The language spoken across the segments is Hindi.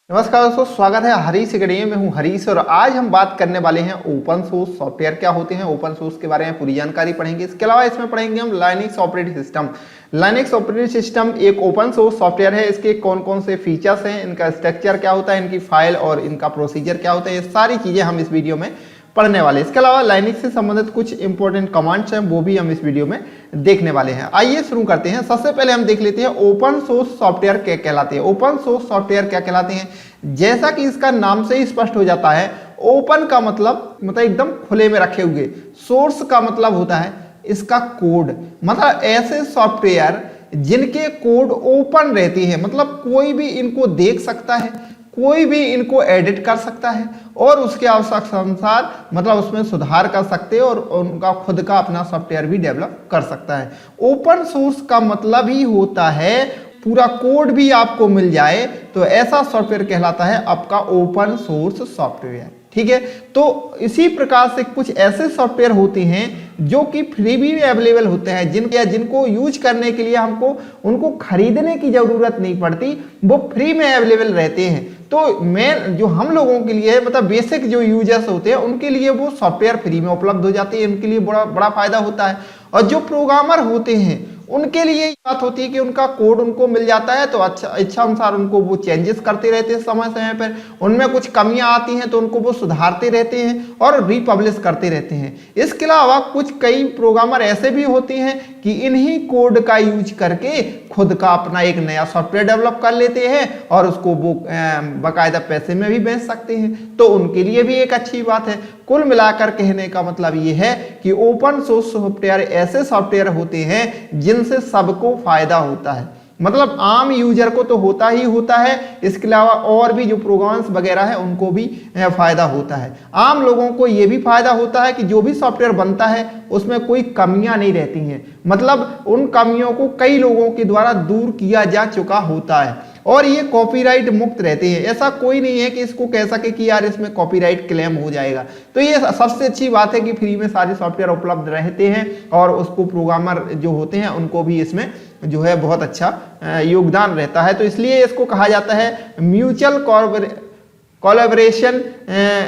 नमस्कार दोस्तों, स्वागत है हरीश अकेडमी में। हूं हरीश और आज हम बात करने वाले हैं ओपन सोर्स सॉफ्टवेयर क्या होते हैं। ओपन सोर्स के बारे में पूरी जानकारी पढ़ेंगे। इसके अलावा इसमें पढ़ेंगे हम Linux operating system. Linux operating system एक ओपन सोर्स सॉफ्टवेयर है। इसके कौन कौन से फीचर्स हैं, इनका स्ट्रक्चर क्या होता है, इनकी फाइल और इनका प्रोसीजर क्या होता है, ये सारी चीजें हम इस वीडियो में पढ़ने वाले। इसके अलावा लाइनक्स से संबंधित कुछ इंपॉर्टेंट कमांड्स हैं, वो भी हम इस वीडियो में देखने वाले हैं। आइए शुरू करते हैं। सबसे पहले हम देख लेते हैं ओपन सोर्स सॉफ्टवेयर क्या कहलाते हैं। ओपन सोर्स सॉफ्टवेयर क्या कहलाते हैं, जैसा कि इसका नाम से ही स्पष्ट हो जाता है, ओपन का मतलब एकदम खुले में रखे हुए, सोर्स का मतलब होता है इसका कोड, मतलब ऐसे सॉफ्टवेयर जिनके कोड ओपन रहती है, मतलब कोई भी इनको देख सकता है, कोई भी इनको एडिट कर सकता है और उसके आवश्यकता अनुसार मतलब उसमें सुधार कर सकते हैं और उनका खुद का अपना सॉफ्टवेयर भी डेवलप कर सकता है। ओपन सोर्स का मतलब ही होता है पूरा कोड भी आपको मिल जाए तो ऐसा सॉफ्टवेयर कहलाता है आपका ओपन सोर्स सॉफ्टवेयर। ठीक है, तो इसी प्रकार से कुछ ऐसे सॉफ्टवेयर होते हैं जो कि फ्री भी अवेलेबल होते हैं, जिनको यूज करने के लिए हमको उनको खरीदने की जरूरत नहीं पड़ती, वो फ्री में अवेलेबल रहते हैं। तो मेन जो हम लोगों के लिए मतलब बेसिक जो यूजर्स होते हैं उनके लिए वो सॉफ्टवेयर फ्री में उपलब्ध हो जाते हैं, उनके लिए बड़ा फायदा होता है। और जो प्रोग्रामर होते हैं उनके लिए बात होती है कि उनका कोड उनको मिल जाता है तो अच्छा इच्छा अनुसार उनको वो चेंजेस करते रहते हैं समय समय पर। उनमें कुछ कमियां आती हैं तो उनको वो सुधारते रहते हैं और रीपब्लिश करते रहते हैं। इसके अलावा कुछ कई प्रोग्रामर ऐसे भी होते हैं कि इन्हीं कोड का यूज करके खुद का अपना एक नया सॉफ्टवेयर डेवलप कर लेते हैं और उसको वो बाकायदा पैसे में भी बेच सकते हैं, तो उनके लिए भी एक अच्छी बात है। कुल मिलाकर कहने का मतलब ये है कि ओपन सोर्स सॉफ्टवेयर ऐसे सॉफ्टवेयर होते हैं जिनसे सबको फायदा होता है, मतलब आम यूजर को तो होता ही होता है, इसके अलावा और भी जो प्रोग्राम्स वगैरह है उनको भी फायदा होता है। आम लोगों को यह भी फायदा होता है कि जो भी सॉफ्टवेयर बनता है उसमें कोई कमियां नहीं रहती हैं, मतलब उन कमियों को कई लोगों के द्वारा दूर किया जा चुका होता है और ये कॉपीराइट मुक्त रहते हैं। ऐसा कोई नहीं है कि इसको कह सके कि यार इसमें कॉपीराइट क्लेम हो जाएगा। तो ये सबसे अच्छी बात है कि फ्री में सारे सॉफ्टवेयर उपलब्ध रहते हैं और उसको प्रोग्रामर जो होते हैं उनको भी इसमें जो है बहुत अच्छा योगदान रहता है। तो इसलिए इसको कहा जाता है म्यूचुअल कोलैबोरेशन,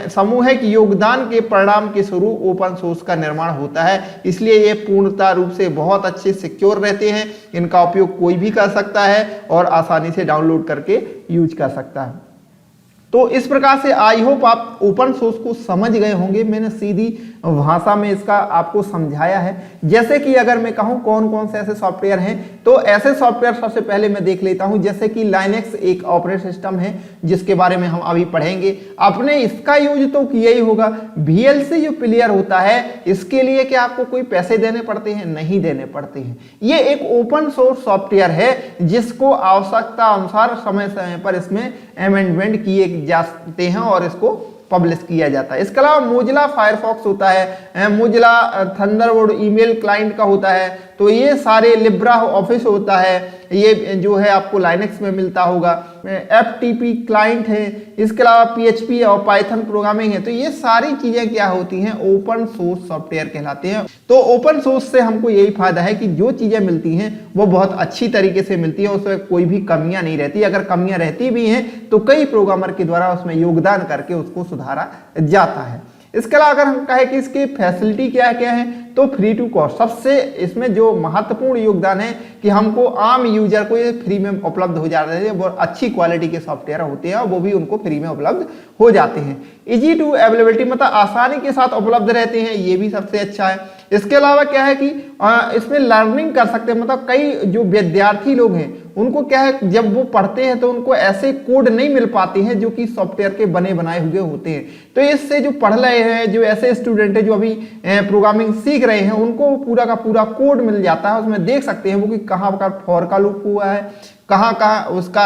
सामूहिक योगदान के परिणाम के स्वरूप ओपन सोर्स का निर्माण होता है। इसलिए ये पूर्णतः रूप से बहुत अच्छे सिक्योर रहते हैं, इनका उपयोग कोई भी कर सकता है और आसानी से डाउनलोड करके यूज कर सकता है। तो इस प्रकार से आई होप आप ओपन सोर्स को समझ गए होंगे। मैंने सीधी भाषा में इसका आपको समझाया है। जैसे कि अगर मैं कहूं कौन कौन से ऐसे सॉफ्टवेयर हैं, तो ऐसे सॉफ्टवेयर सबसे पहले मैं देख लेता हूं। जैसे कि लाइनक्स एक ऑपरेटिंग सिस्टम है जिसके बारे में हम अभी पढ़ेंगे। आपने इसका यूज तो किया ही होगा। VLC जो प्लेयर होता है इसके लिए क्या आपको कोई पैसे देने पड़ते हैं? नहीं देने पड़ते हैं। ये एक ओपन सोर्स सॉफ्टवेयर है जिसको आवश्यकता अनुसार समय समय पर इसमें अमेंडमेंट किए जाते हैं और इसको पब्लिश किया जाता है। इसके अलावा मोजिला फायरफॉक्स होता है, मोजिला थंडरबर्ड ईमेल क्लाइंट का होता है, तो ये सारे लिब्रा ऑफिस होता है, ये जो है आपको लाइनक्स में मिलता होगा। FTP क्लाइंट है, इसके अलावा PHP और पाइथन प्रोग्रामिंग है। तो ये सारी चीजें क्या होती हैं? ओपन सोर्स सॉफ्टवेयर कहलाते हैं। तो ओपन सोर्स से हमको यही फायदा है कि जो चीजें मिलती हैं वो बहुत अच्छी तरीके से मिलती है, उसमें कोई भी कमियां नहीं रहती। अगर कमियां रहती भी हैं तो कई प्रोग्रामर के द्वारा उसमें योगदान करके उसको सुधारा जाता है। इसके अलावा अगर हम कहें कि इसकी फैसिलिटी क्या क्या है, तो फ्री टू कॉस्ट सबसे इसमें जो महत्वपूर्ण योगदान है कि हमको आम यूजर को ये फ्री में उपलब्ध हो जाते हैं। वो अच्छी क्वालिटी के सॉफ्टवेयर होते हैं और वो भी उनको फ्री में उपलब्ध हो जाते हैं। इजी टू अवेलेबिलिटी मतलब आसानी के साथ उपलब्ध रहते हैं, ये भी सबसे अच्छा है। इसके अलावा क्या है कि इसमें लर्निंग कर सकते हैं, मतलब कई जो विद्यार्थी लोग हैं उनको क्या है जब वो पढ़ते हैं तो उनको ऐसे कोड नहीं मिल पाते हैं जो कि सॉफ्टवेयर के बने बनाए हुए होते हैं। तो इससे जो पढ़ रहे हैं, जो ऐसे स्टूडेंट है जो अभी प्रोग्रामिंग सीख रहे हैं, उनको पूरा का पूरा कोड मिल जाता है। उसमें देख सकते हैं वो कि कहाँ पर फॉर का लूप हुआ है, कहाँ कहाँ उसका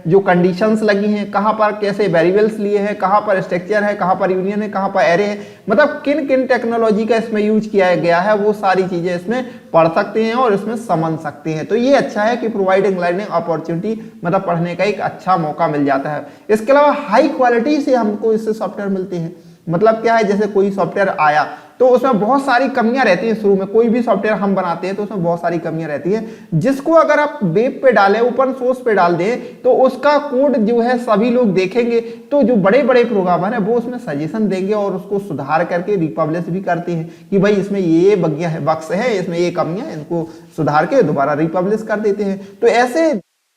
जो कंडीशंस लगी हैं, कहाँ पर कैसे वेरिएबल्स लिए हैं, कहाँ पर स्ट्रक्चर है, कहाँ पर यूनियन है, कहाँ पर एरे है, मतलब किन किन टेक्नोलॉजी का इसमें यूज किया गया है, वो सारी चीजें इसमें पढ़ सकते हैं और इसमें समझ सकते हैं। तो ये अच्छा है कि प्रोवाइडिंग लर्निंग अपॉर्चुनिटी, मतलब पढ़ने का एक अच्छा मौका मिल जाता है। इसके अलावा हाई क्वालिटी से हमको इससे सॉफ्टवेयर मिलते हैं। मतलब क्या है, जैसे कोई सॉफ्टवेयर आया तो उसमें बहुत सारी कमियां रहती हैं। शुरू में कोई भी सॉफ्टवेयर हम बनाते हैं तो उसमें बहुत सारी कमियां रहती हैं, जिसको अगर आप वेब पे डालें, ओपन सोर्स पे डाल दें, तो उसका कोड जो है सभी लोग देखेंगे, तो जो बड़े बड़े प्रोग्रामर है वो उसमें सजेशन देंगे और उसको सुधार करके रिपब्लिश भी करते हैं कि भाई इसमें ये बग्स है, इसमें ये कमियां, इनको सुधार के दोबारा रिपब्लिश कर देते हैं। तो ऐसे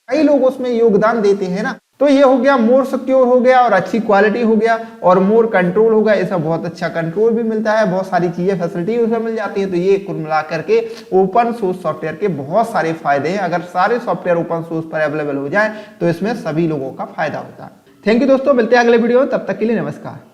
कई लोग उसमें योगदान देते हैं ना। तो ये हो गया मोर सिक्योर हो गया और अच्छी क्वालिटी हो गया और मोर कंट्रोल हो गया। इसमें बहुत अच्छा कंट्रोल भी मिलता है, बहुत सारी चीजें फैसिलिटी उसमें मिल जाती है। तो ये कुल मिला करके ओपन सोर्स सॉफ्टवेयर के बहुत सारे फायदे हैं। अगर सारे सॉफ्टवेयर ओपन सोर्स पर अवेलेबल हो जाए तो इसमें सभी लोगों का फायदा होता है। थैंक यू दोस्तों, मिलते हैं अगले वीडियो में, तब तक के लिए नमस्कार।